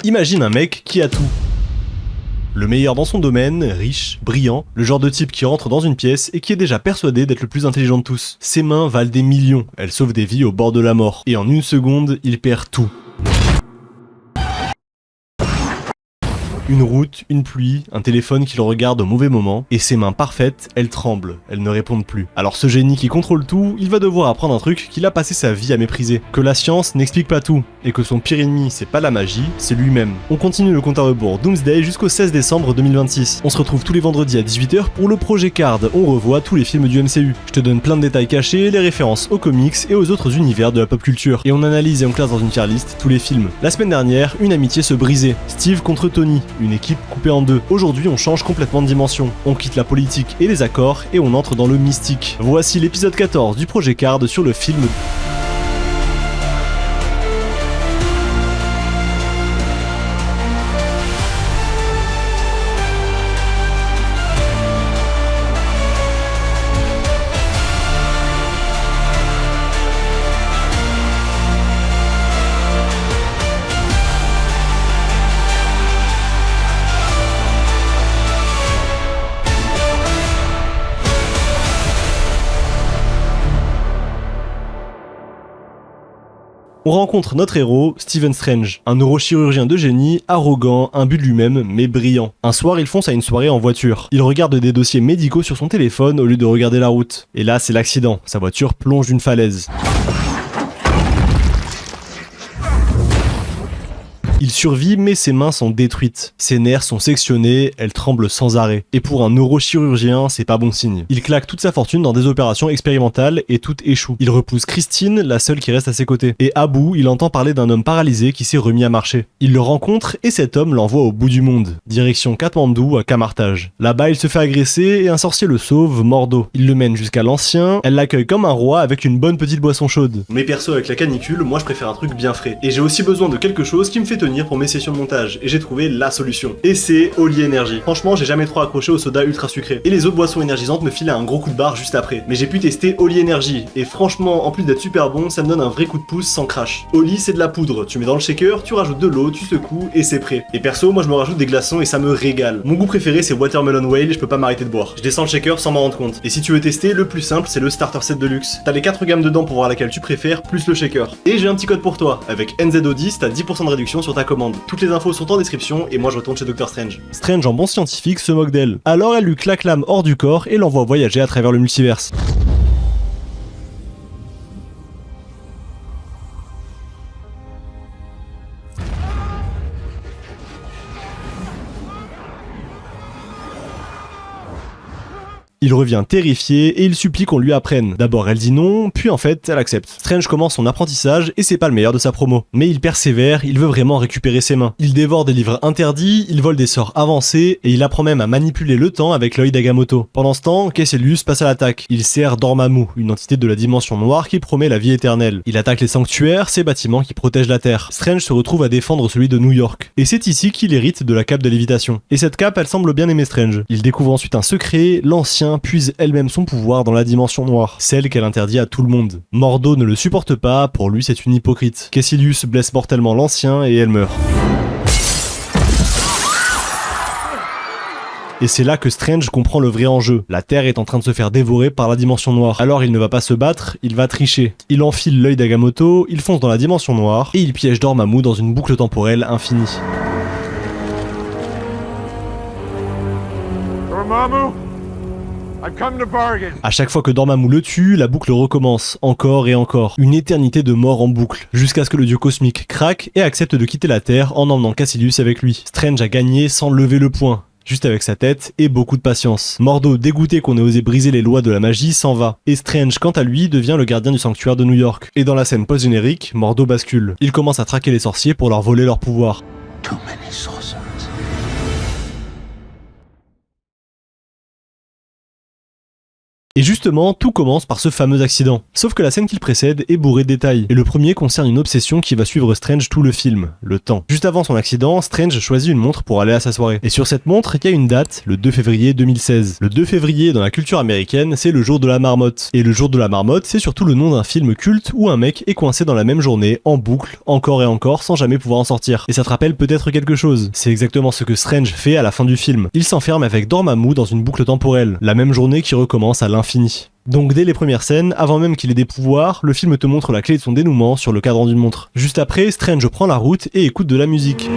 Imagine un mec qui a tout. Le meilleur dans son domaine, riche, brillant, le genre de type qui rentre dans une pièce et qui est déjà persuadé d'être le plus intelligent de tous. Ses mains valent des millions, elles sauvent des vies au bord de la mort. Et en une seconde, il perd tout. Une route, une pluie, un téléphone qui le regarde au mauvais moment, et ses mains parfaites, elles tremblent, elles ne répondent plus. Alors ce génie qui contrôle tout, il va devoir apprendre un truc qu'il a passé sa vie à mépriser. Que la science n'explique pas tout, et que son pire ennemi, c'est pas la magie, c'est lui-même. On continue le compte à rebours Doomsday jusqu'au 16 décembre 2026. On se retrouve tous les vendredis à 18h pour le Projet Card, on revoit tous les films du MCU. Je te donne plein de détails cachés, les références aux comics et aux autres univers de la pop culture. Et on analyse et on classe dans une tier list tous les films. La semaine dernière, une amitié se brisait. Steve contre Tony. Une équipe coupée en deux. Aujourd'hui, on change complètement de dimension. On quitte la politique et les accords et on entre dans le mystique. Voici l'épisode 14 du Projet Card sur le film. On rencontre notre héros, Stephen Strange, un neurochirurgien de génie, arrogant, imbu de lui-même, mais brillant. Un soir, il fonce à une soirée en voiture. Il regarde des dossiers médicaux sur son téléphone au lieu de regarder la route. Et là, c'est l'accident. Sa voiture plonge d'une falaise. Il survit, mais ses mains sont détruites. Ses nerfs sont sectionnés, elles tremblent sans arrêt. Et pour un neurochirurgien, c'est pas bon signe. Il claque toute sa fortune dans des opérations expérimentales et tout échoue. Il repousse Christine, la seule qui reste à ses côtés. Et à bout, il entend parler d'un homme paralysé qui s'est remis à marcher. Il le rencontre et cet homme l'envoie au bout du monde. Direction Katmandou à Camartage. Là-bas, il se fait agresser et un sorcier le sauve, Mordo. Il le mène jusqu'à l'ancien, elle l'accueille comme un roi avec une bonne petite boisson chaude. Mais perso, avec la canicule, moi je préfère un truc bien frais. Et j'ai aussi besoin de quelque chose qui me fait tenir pour mes sessions de montage, et j'ai trouvé la solution. Et c'est Oli Energy. Franchement, j'ai jamais trop accroché au soda ultra sucré. Et les autres boissons énergisantes me filaient un gros coup de barre juste après. Mais j'ai pu tester Oli Energy, et franchement, en plus d'être super bon, ça me donne un vrai coup de pouce sans crash. Oli, c'est de la poudre. Tu mets dans le shaker, tu rajoutes de l'eau, tu secoues, et c'est prêt. Et perso, moi je me rajoute des glaçons et ça me régale. Mon goût préféré, c'est Watermelon Whale, je peux pas m'arrêter de boire. Je descends le shaker sans m'en rendre compte. Et si tu veux tester, le plus simple, c'est le starter set de luxe. T'as les 4 gammes dedans pour voir laquelle tu préfères, plus le shaker. Et j'ai un petit code pour toi. Avec NZO10, t'as 10% de réduction sur ta commande. Toutes les infos sont en description et moi je retourne chez Dr Strange. Strange en bon scientifique se moque d'elle. Alors elle lui claque l'âme hors du corps et l'envoie voyager à travers le multiverse. Il revient terrifié et il supplie qu'on lui apprenne. D'abord elle dit non, puis en fait elle accepte. Strange commence son apprentissage et c'est pas le meilleur de sa promo. Mais il persévère, il veut vraiment récupérer ses mains. Il dévore des livres interdits, il vole des sorts avancés et il apprend même à manipuler le temps avec l'œil d'Agamotto. Pendant ce temps, Caecilius passe à l'attaque. Il sert Dormammu, une entité de la dimension noire qui promet la vie éternelle. Il attaque les sanctuaires, ces bâtiments qui protègent la Terre. Strange se retrouve à défendre celui de New York. Et c'est ici qu'il hérite de la cape de lévitation. Et cette cape, elle semble bien aimer Strange. Il découvre ensuite un secret, l'ancien puise elle-même son pouvoir dans la dimension noire, celle qu'elle interdit à tout le monde. Mordo ne le supporte pas, pour lui c'est une hypocrite. Caecilius blesse mortellement l'ancien et elle meurt. Et c'est là que Strange comprend le vrai enjeu. La Terre est en train de se faire dévorer par la dimension noire. Alors il ne va pas se battre, il va tricher. Il enfile l'œil d'Agamotto, il fonce dans la dimension noire, et il piège Dormammu dans une boucle temporelle infinie. Dormammu! À chaque fois que Dormammu le tue, la boucle recommence, encore et encore. Une éternité de mort en boucle, jusqu'à ce que le dieu cosmique craque et accepte de quitter la Terre en emmenant Caecilius avec lui. Strange a gagné sans lever le poing, juste avec sa tête et beaucoup de patience. Mordo, dégoûté qu'on ait osé briser les lois de la magie, s'en va. Et Strange, quant à lui, devient le gardien du sanctuaire de New York. Et dans la scène post-générique, Mordo bascule. Il commence à traquer les sorciers pour leur voler leur pouvoir. Et justement, tout commence par ce fameux accident. Sauf que la scène qui le précède est bourrée de détails. Et le premier concerne une obsession qui va suivre Strange tout le film, le temps. Juste avant son accident, Strange choisit une montre pour aller à sa soirée. Et sur cette montre, il y a une date, le 2 février 2016. Le 2 février, dans la culture américaine, c'est le jour de la marmotte. Et le jour de la marmotte, c'est surtout le nom d'un film culte où un mec est coincé dans la même journée, en boucle, encore et encore, sans jamais pouvoir en sortir. Et ça te rappelle peut-être quelque chose. C'est exactement ce que Strange fait à la fin du film. Il s'enferme avec Dormammu dans une boucle temporelle, la même journée qui recommence à l'infini. Donc dès les premières scènes, avant même qu'il ait des pouvoirs, le film te montre la clé de son dénouement sur le cadran d'une montre. Juste après, Strange prend la route et écoute de la musique.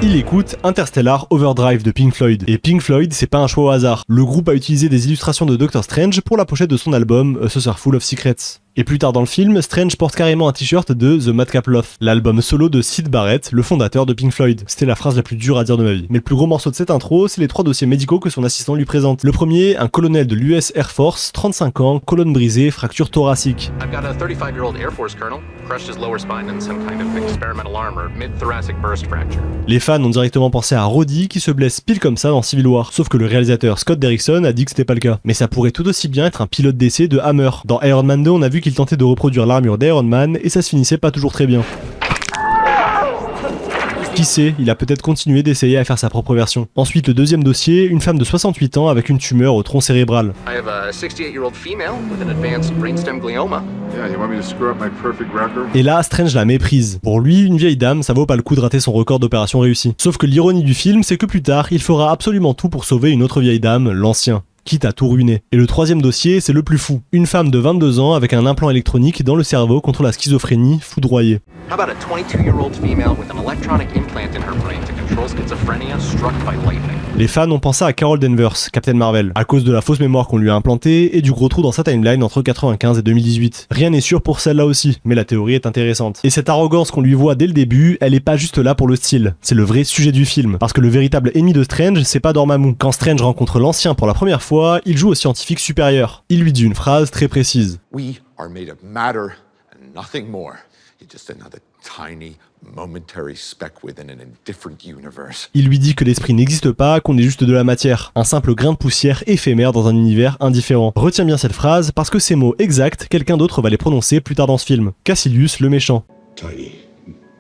Il écoute Interstellar Overdrive de Pink Floyd. Et Pink Floyd, c'est pas un choix au hasard. Le groupe a utilisé des illustrations de Doctor Strange pour la pochette de son album A Saucer Full of Secrets. Et plus tard dans le film, Strange porte carrément un t-shirt de The Madcap Loth, l'album solo de Syd Barrett, le fondateur de Pink Floyd. C'était la phrase la plus dure à dire de ma vie. Mais le plus gros morceau de cette intro, c'est les 3 dossiers médicaux que son assistant lui présente. Le premier, un colonel de l'US Air Force, 35 ans, colonne brisée, fracture thoracique. I've got a 35-year-old Air Force colonel, crushed his lower spine in some kind of experimental armor, mid-thoracic burst fracture. Les fans ont directement pensé à Roddy qui se blesse pile comme ça dans Civil War. Sauf que le réalisateur Scott Derrickson a dit que c'était pas le cas. Mais ça pourrait tout aussi bien être un pilote d'essai de Hammer. Dans Iron Man 2, on a vu qu'il tentait de reproduire l'armure d'Iron Man et ça se finissait pas toujours très bien. Qui sait, il a peut-être continué d'essayer à faire sa propre version. Ensuite, le deuxième dossier, une femme de 68 ans avec une tumeur au tronc cérébral. I have a 68-year-old female with an advanced brainstem glioma. Yeah, you want me to screw up my perfect record? Et là, Strange la méprise. Pour lui, une vieille dame, ça vaut pas le coup de rater son record d'opération réussie. Sauf que l'ironie du film, c'est que plus tard, il fera absolument tout pour sauver une autre vieille dame, l'ancien. Quitte à tout ruiner. Et le troisième dossier, c'est le plus fou. Une femme de 22 ans avec un implant électronique dans le cerveau contre la schizophrénie, foudroyée. How about a 22-year-old female with an electronic implant in her brain to control schizophrenia struck by lightning? Les fans ont pensé à Carol Danvers, Captain Marvel, à cause de la fausse mémoire qu'on lui a implantée et du gros trou dans sa timeline entre 95 et 2018. Rien n'est sûr pour celle-là aussi, mais la théorie est intéressante. Et cette arrogance qu'on lui voit dès le début, elle est pas juste là pour le style, c'est le vrai sujet du film. Parce que le véritable ennemi de Strange, c'est pas Dormammu. Quand Strange rencontre l'ancien pour la première fois, il joue au scientifique supérieur. Il lui dit une phrase très précise. We are made of matter and nothing more. You're just another tiny, momentary speck within an indifferent universe. Il lui dit que l'esprit n'existe pas, qu'on est juste de la matière, un simple grain de poussière éphémère dans un univers indifférent. Retiens bien cette phrase parce que ces mots exacts, quelqu'un d'autre va les prononcer plus tard dans ce film. Cassilius le méchant. Tiny,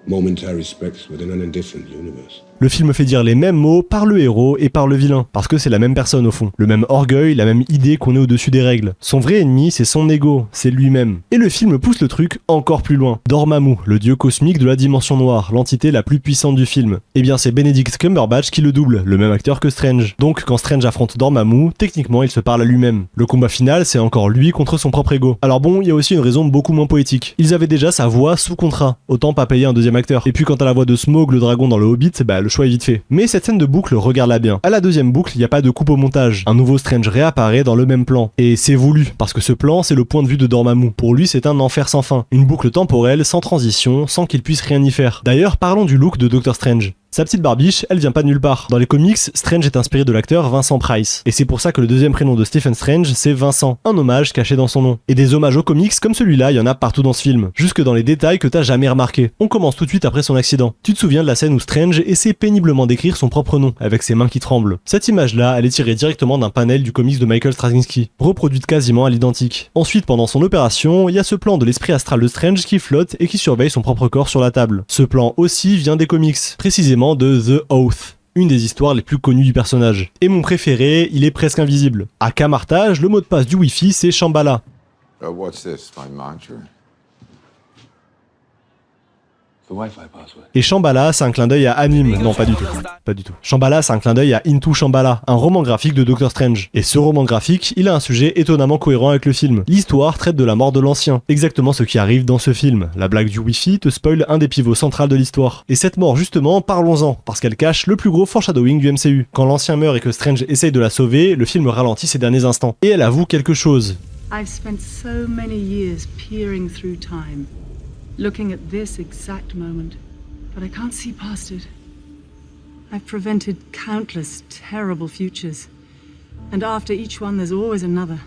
momentary specks within an indifferent universe. Le film fait dire les mêmes mots par le héros et par le vilain, parce que c'est la même personne au fond. Le même orgueil, la même idée qu'on est au-dessus des règles. Son vrai ennemi, c'est son ego, c'est lui-même. Et le film pousse le truc encore plus loin. Dormammu, le dieu cosmique de la dimension noire, l'entité la plus puissante du film. Eh bien c'est Benedict Cumberbatch qui le double, le même acteur que Strange. Donc quand Strange affronte Dormammu, techniquement il se parle à lui-même. Le combat final, c'est encore lui contre son propre ego. Alors bon, il y a aussi une raison beaucoup moins poétique. Ils avaient déjà sa voix sous contrat, autant pas payer un deuxième acteur. Et puis quant à la voix de Smaug le dragon dans le Hobbit, le choix est vite fait. Mais cette scène de boucle, regarde-la bien. À la deuxième boucle, il n'y a pas de coupe au montage. Un nouveau Strange réapparaît dans le même plan. Et c'est voulu, parce que ce plan, c'est le point de vue de Dormammu. Pour lui, c'est un enfer sans fin. Une boucle temporelle, sans transition, sans qu'il puisse rien y faire. D'ailleurs, parlons du look de Doctor Strange. Sa petite barbiche, elle vient pas de nulle part. Dans les comics, Strange est inspiré de l'acteur Vincent Price. Et c'est pour ça que le deuxième prénom de Stephen Strange, c'est Vincent. Un hommage caché dans son nom. Et des hommages aux comics comme celui-là, il y en a partout dans ce film. Jusque dans les détails que t'as jamais remarqué. On commence tout de suite après son accident. Tu te souviens de la scène où Strange essaie péniblement d'écrire son propre nom, avec ses mains qui tremblent. Cette image-là, elle est tirée directement d'un panel du comics de Michael Straczynski, reproduite quasiment à l'identique. Ensuite, pendant son opération, il y a ce plan de l'esprit astral de Strange qui flotte et qui surveille son propre corps sur la table. Ce plan aussi vient des comics, précisément de The Oath, une des histoires les plus connues du personnage. Et mon préféré, il est presque invisible. À Camartage, le mot de passe du Wi-Fi, c'est Shambhala. What's this, my mantra? The Wi-Fi password. Et Shambhala, c'est un clin d'œil à Anime. Non, pas du tout. Pas du tout. Shambhala, c'est un clin d'œil à Into Shambhala, un roman graphique de Doctor Strange. Et ce roman graphique, il a un sujet étonnamment cohérent avec le film. L'histoire traite de la mort de l'ancien. Exactement ce qui arrive dans ce film. La blague du Wi-Fi te spoil un des pivots centraux de l'histoire. Et cette mort, justement, parlons-en, parce qu'elle cache le plus gros foreshadowing du MCU. Quand l'ancien meurt et que Strange essaye de la sauver, le film ralentit ses derniers instants. Et elle avoue quelque chose. I've spent so many years peering through time, looking at this exact moment, but I can't see past it. I've prevented countless terrible futures, and after each one there's always another,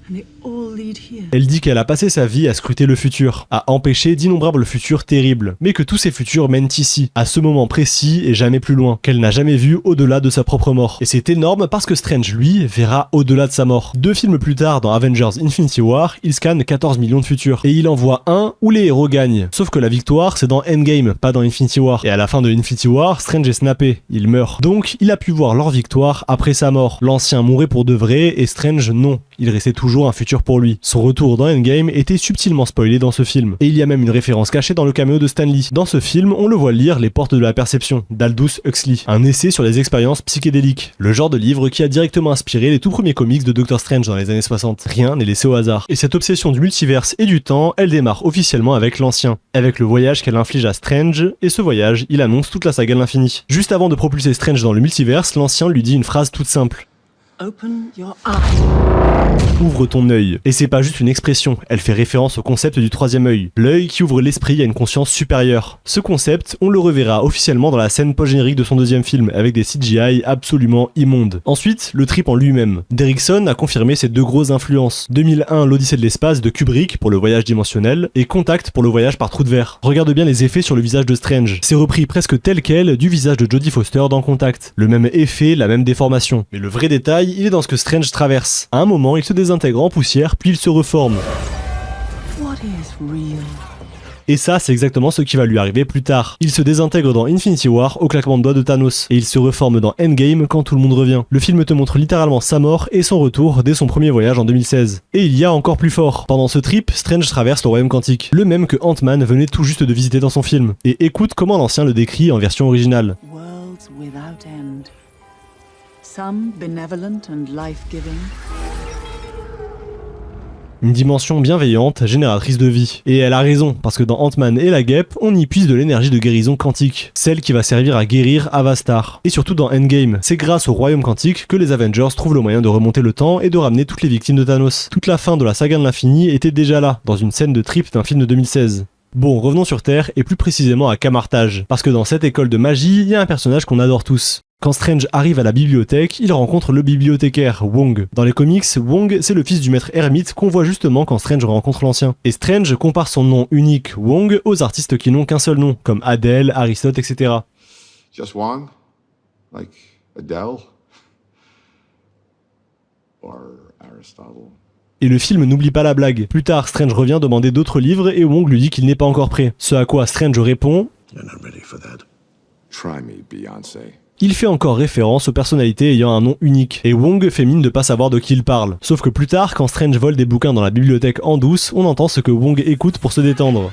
and they all lead here. Elle dit qu'elle a passé sa vie à scruter le futur, à empêcher d'innombrables futurs terribles, mais que tous ces futurs mènent ici, à ce moment précis et jamais plus loin, qu'elle n'a jamais vu au-delà de sa propre mort. Et c'est énorme parce que Strange, lui, verra au-delà de sa mort. 2 films plus tard, dans Avengers Infinity War, il scanne 14 millions de futurs, et il en voit un où les héros gagnent. Sauf que la victoire, c'est dans Endgame, pas dans Infinity War. Et à la fin de Infinity War, Strange est snappé, il meurt. Donc, il a pu voir leur victoire après sa mort. L'ancien mourait pour de vrai, et Strange, non. Il restait toujours un futur pour lui. Son retour dans Endgame était subtilement spoilé dans ce film. Et il y a même une référence cachée dans le caméo de Stan Lee. Dans ce film, on le voit lire Les Portes de la Perception, d'Aldous Huxley, un essai sur les expériences psychédéliques. Le genre de livre qui a directement inspiré les tout premiers comics de Doctor Strange dans les années 60. Rien n'est laissé au hasard. Et cette obsession du multiverse et du temps, elle démarre officiellement avec l'Ancien, avec le voyage qu'elle inflige à Strange, et ce voyage, il annonce toute la saga de l'infini. Juste avant de propulser Strange dans le multiverse, l'Ancien lui dit une phrase toute simple. Open your eyes. Ouvre ton œil. Et c'est pas juste une expression, elle fait référence au concept du 3e œil, l'œil qui ouvre l'esprit à une conscience supérieure. Ce concept, on le reverra officiellement dans la scène post-générique de son 2e film, avec des CGI absolument immondes. Ensuite, le trip en lui-même. Derrickson a confirmé ses 2 grosses influences. 2001, l'Odyssée de l'espace de Kubrick pour le voyage dimensionnel, et Contact pour le voyage par trou de verre. Regarde bien les effets sur le visage de Strange. C'est repris presque tel quel du visage de Jodie Foster dans Contact. Le même effet, la même déformation. Mais le vrai détail, il est dans ce que Strange traverse. À un moment, il se désintègre en poussière, puis il se reforme. What is real? Et ça, c'est exactement ce qui va lui arriver plus tard. Il se désintègre dans Infinity War au claquement de doigts de Thanos, et il se reforme dans Endgame quand tout le monde revient. Le film te montre littéralement sa mort et son retour dès son premier voyage en 2016. Et il y a encore plus fort. Pendant ce trip, Strange traverse le royaume quantique, le même que Ant-Man venait tout juste de visiter dans son film. Et écoute comment l'ancien le décrit en version originale. Worlds without end. Some benevolent and life-giving. Une dimension bienveillante, génératrice de vie. Et elle a raison, parce que dans Ant-Man et la Guêpe, on y puise de l'énergie de guérison quantique, celle qui va servir à guérir Avastar. Et surtout dans Endgame, c'est grâce au royaume quantique que les Avengers trouvent le moyen de remonter le temps et de ramener toutes les victimes de Thanos. Toute la fin de la saga de l'infini était déjà là, dans une scène de trip d'un film de 2016. Bon, revenons sur Terre, et plus précisément à Camartage, parce que dans cette école de magie, il y a un personnage qu'on adore tous. Quand Strange arrive à la bibliothèque, il rencontre le bibliothécaire, Wong. Dans les comics, Wong, c'est le fils du maître ermite qu'on voit justement quand Strange rencontre l'ancien. Et Strange compare son nom unique, Wong, aux artistes qui n'ont qu'un seul nom, comme Adele, Aristote, etc. Just Wong? Like Adele? Or Aristotle? Et le film n'oublie pas la blague. Plus tard, Strange revient demander d'autres livres et Wong lui dit qu'il n'est pas encore prêt. Ce à quoi Strange répond « You're not ready for that. Try me, Beyoncé. » Il fait encore référence aux personnalités ayant un nom unique, et Wong fait mine de pas savoir de qui il parle. Sauf que plus tard, quand Strange vole des bouquins dans la bibliothèque en douce, on entend ce que Wong écoute pour se détendre.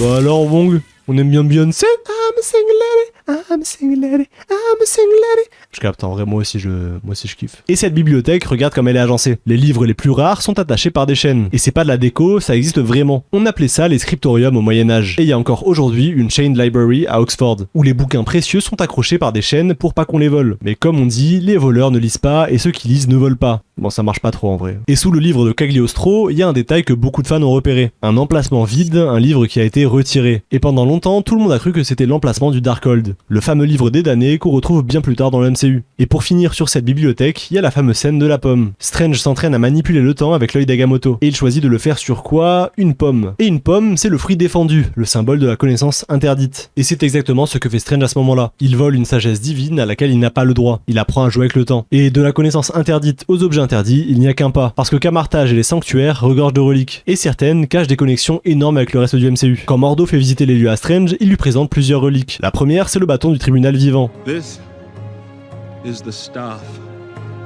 Bah alors Wong, on aime bien Beyoncé? I'm a single lady, I'm a single lady, I'm a single lady. Je capte, en vrai, moi aussi je kiffe. Et cette bibliothèque, regarde comme elle est agencée. Les livres les plus rares sont attachés par des chaînes. Et c'est pas de la déco, ça existe vraiment. On appelait ça les scriptoriums au Moyen-Âge. Et il y a encore aujourd'hui une chained library à Oxford, où les bouquins précieux sont accrochés par des chaînes pour pas qu'on les vole. Mais comme on dit, les voleurs ne lisent pas et ceux qui lisent ne volent pas. Bon, ça marche pas trop en vrai. Et sous le livre de Cagliostro, il y a un détail que beaucoup de fans ont repéré. Un emplacement vide, un livre qui a été retiré. Et pendant longtemps, tout le monde a cru que c'était l'emplacement du Darkhold, le fameux livre des damnés qu'on retrouve bien plus tard dans le MCU. Et pour finir sur cette bibliothèque, il y a la fameuse scène de la pomme. Strange s'entraîne à manipuler le temps avec l'œil d'Agamotto. Et il choisit de le faire sur quoi? Une pomme. Et une pomme, c'est le fruit défendu, le symbole de la connaissance interdite. Et c'est exactement ce que fait Strange à ce moment-là. Il vole une sagesse divine à laquelle il n'a pas le droit. Il apprend à jouer avec le temps. Et de la connaissance interdite aux objets interdits, il n'y a qu'un pas. Parce que Camartage et les sanctuaires regorgent de reliques. Et certaines cachent des connexions énormes avec le reste du MCU. Quand Mordo fait visiter les lieux à Strange, il lui présente plusieurs reliques. La première, c'est le bâton du tribunal vivant. This is the staff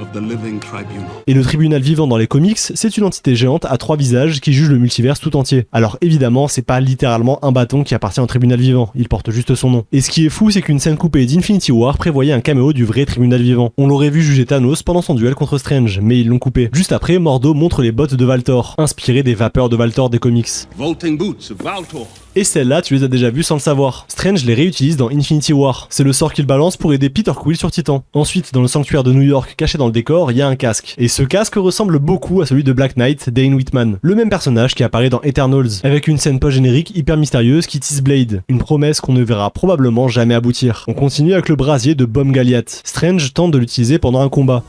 of the living tribunal. Et le tribunal vivant dans les comics, c'est une entité géante à 3 visages qui juge le multiverse tout entier. Alors évidemment, c'est pas littéralement un bâton qui appartient au tribunal vivant, il porte juste son nom. Et ce qui est fou, c'est qu'une scène coupée d'Infinity War prévoyait un caméo du vrai tribunal vivant. On l'aurait vu juger Thanos pendant son duel contre Strange, mais ils l'ont coupé. Juste après, Mordo montre les bottes de Valtor, inspirées des vapeurs de Valtor des comics. Vaulting boots of Valtor. Et celles-là, tu les as déjà vues sans le savoir. Strange les réutilise dans Infinity War. C'est le sort qu'il balance pour aider Peter Quill sur Titan. Ensuite, dans le sanctuaire de New York, caché dans le décor, il y a un casque. Et ce casque ressemble beaucoup à celui de Black Knight, Dane Whitman. Le même personnage qui apparaît dans Eternals, avec une scène post-générique hyper mystérieuse qui tease Blade. Une promesse qu'on ne verra probablement jamais aboutir. On continue avec le brasier de Bom Galiat. Strange tente de l'utiliser pendant un combat.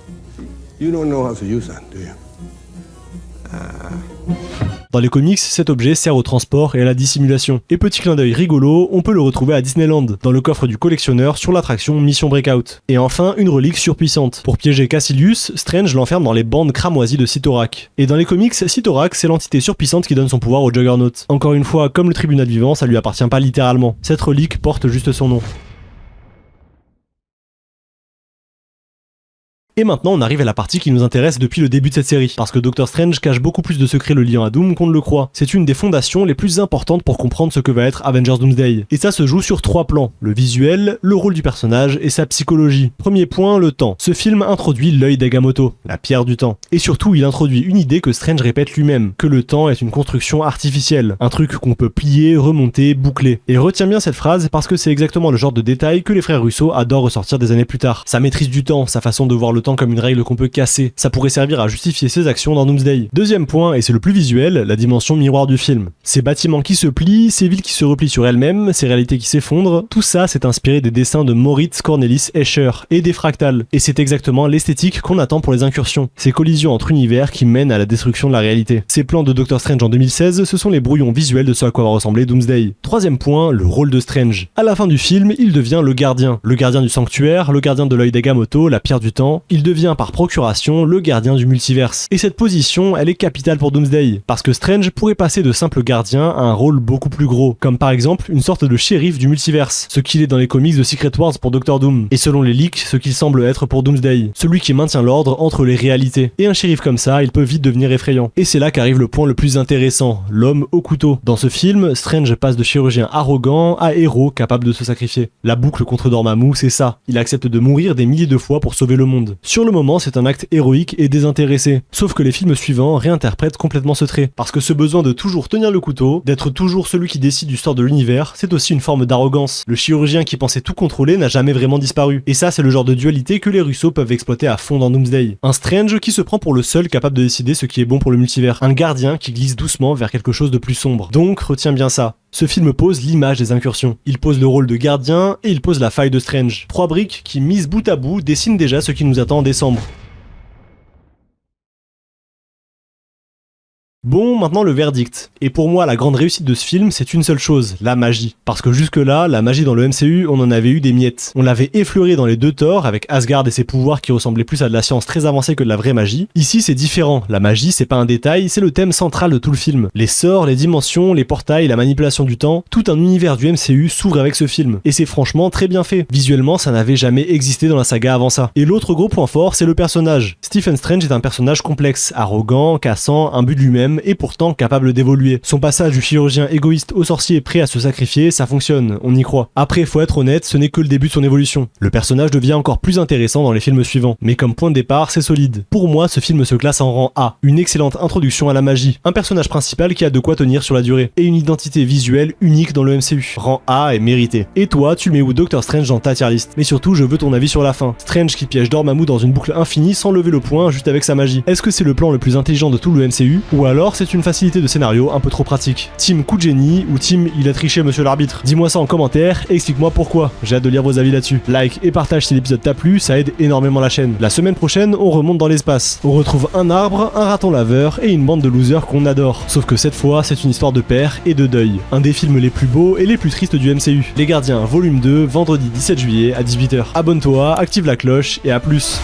You don't know how to use that, do you? Dans les comics, cet objet sert au transport et à la dissimulation. Et petit clin d'œil rigolo, on peut le retrouver à Disneyland, dans le coffre du collectionneur sur l'attraction Mission Breakout. Et enfin, une relique surpuissante. Pour piéger Cassilius, Strange l'enferme dans les bandes cramoisies de Cyttorak. Et dans les comics, Cyttorak, c'est l'entité surpuissante qui donne son pouvoir au Juggernaut. Encore une fois, comme le tribunal vivant, ça lui appartient pas littéralement. Cette relique porte juste son nom. Et maintenant, on arrive à la partie qui nous intéresse depuis le début de cette série, parce que Doctor Strange cache beaucoup plus de secrets le liant à Doom qu'on ne le croit. C'est une des fondations les plus importantes pour comprendre ce que va être Avengers Doomsday. Et ça se joue sur 3 plans, le visuel, le rôle du personnage et sa psychologie. Premier point, le temps. Ce film introduit l'œil d'Agamotto, la pierre du temps. Et surtout, il introduit une idée que Strange répète lui-même, que le temps est une construction artificielle, un truc qu'on peut plier, remonter, boucler. Et retiens bien cette phrase parce que c'est exactement le genre de détail que les frères Russo adorent ressortir des années plus tard. Sa maîtrise du temps, sa façon de voir le temps comme une règle qu'on peut casser, ça pourrait servir à justifier ses actions dans Doomsday. Deuxième point, et c'est le plus visuel, la dimension miroir du film. Ces bâtiments qui se plient, ces villes qui se replient sur elles-mêmes, ces réalités qui s'effondrent, tout ça c'est inspiré des dessins de Moritz Cornelis Escher et des fractales. Et c'est exactement l'esthétique qu'on attend pour les incursions. Ces collisions entre univers qui mènent à la destruction de la réalité. Ces plans de Doctor Strange en 2016, ce sont les brouillons visuels de ce à quoi va ressembler Doomsday. Troisième point, le rôle de Strange. À la fin du film, il devient le gardien du sanctuaire, le gardien de l'œil d'Agamotto, la pierre du temps. Il devient par procuration le gardien du multiverse. Et cette position, elle est capitale pour Doomsday, parce que Strange pourrait passer de simple gardien à un rôle beaucoup plus gros, comme par exemple une sorte de shérif du multiverse, ce qu'il est dans les comics de Secret Wars pour Doctor Doom, et selon les leaks, ce qu'il semble être pour Doomsday, celui qui maintient l'ordre entre les réalités. Et un shérif comme ça, il peut vite devenir effrayant. Et c'est là qu'arrive le point le plus intéressant, l'homme au couteau. Dans ce film, Strange passe de chirurgien arrogant à héros capable de se sacrifier. La boucle contre Dormammu, c'est ça. Il accepte de mourir des milliers de fois pour sauver le monde. Sur le moment, c'est un acte héroïque et désintéressé. Sauf que les films suivants réinterprètent complètement ce trait. Parce que ce besoin de toujours tenir le couteau, d'être toujours celui qui décide du sort de l'univers, c'est aussi une forme d'arrogance. Le chirurgien qui pensait tout contrôler n'a jamais vraiment disparu. Et ça, c'est le genre de dualité que les Russo peuvent exploiter à fond dans Doomsday. Un Strange qui se prend pour le seul capable de décider ce qui est bon pour le multivers. Un gardien qui glisse doucement vers quelque chose de plus sombre. Donc, retiens bien ça. Ce film pose l'image des incursions. Il pose le rôle de gardien et il pose la faille de Strange. 3 briques qui, mises bout à bout, dessinent déjà ce qui nous attend en décembre. Bon, maintenant le verdict. Et pour moi, la grande réussite de ce film, c'est une seule chose, la magie. Parce que jusque-là, la magie dans le MCU, on en avait eu des miettes. On l'avait effleuré dans les 2 Thor, avec Asgard et ses pouvoirs qui ressemblaient plus à de la science très avancée que de la vraie magie. Ici, c'est différent. La magie, c'est pas un détail, c'est le thème central de tout le film. Les sorts, les dimensions, les portails, la manipulation du temps, tout un univers du MCU s'ouvre avec ce film. Et c'est franchement très bien fait. Visuellement, ça n'avait jamais existé dans la saga avant ça. Et l'autre gros point fort, c'est le personnage. Stephen Strange est un personnage complexe, arrogant, cassant, imbu de lui-même, et pourtant capable d'évoluer. Son passage du chirurgien égoïste au sorcier prêt à se sacrifier, ça fonctionne, on y croit. Après, faut être honnête, ce n'est que le début de son évolution. Le personnage devient encore plus intéressant dans les films suivants, mais comme point de départ, c'est solide. Pour moi, ce film se classe en rang A, une excellente introduction à la magie, un personnage principal qui a de quoi tenir sur la durée, et une identité visuelle unique dans le MCU. Rang A est mérité. Et toi, tu mets où Doctor Strange dans ta tier list? Mais surtout, je veux ton avis sur la fin. Strange qui piège Dormammu dans une boucle infinie sans lever le poing, juste avec sa magie. Est-ce que c'est le plan le plus intelligent de tout le MCU, ou alors c'est une facilité de scénario un peu trop pratique? Team coup de génie ou team il a triché monsieur l'arbitre? Dis-moi ça en commentaire et explique-moi pourquoi. J'ai hâte de lire vos avis là-dessus. Like et partage si l'épisode t'a plu, ça aide énormément la chaîne. La semaine prochaine, on remonte dans l'espace. On retrouve un arbre, un raton laveur et une bande de losers qu'on adore. Sauf que cette fois, c'est une histoire de père et de deuil. Un des films les plus beaux et les plus tristes du MCU. Les Gardiens, volume 2, vendredi 17 juillet à 18h. Abonne-toi, active la cloche et à plus.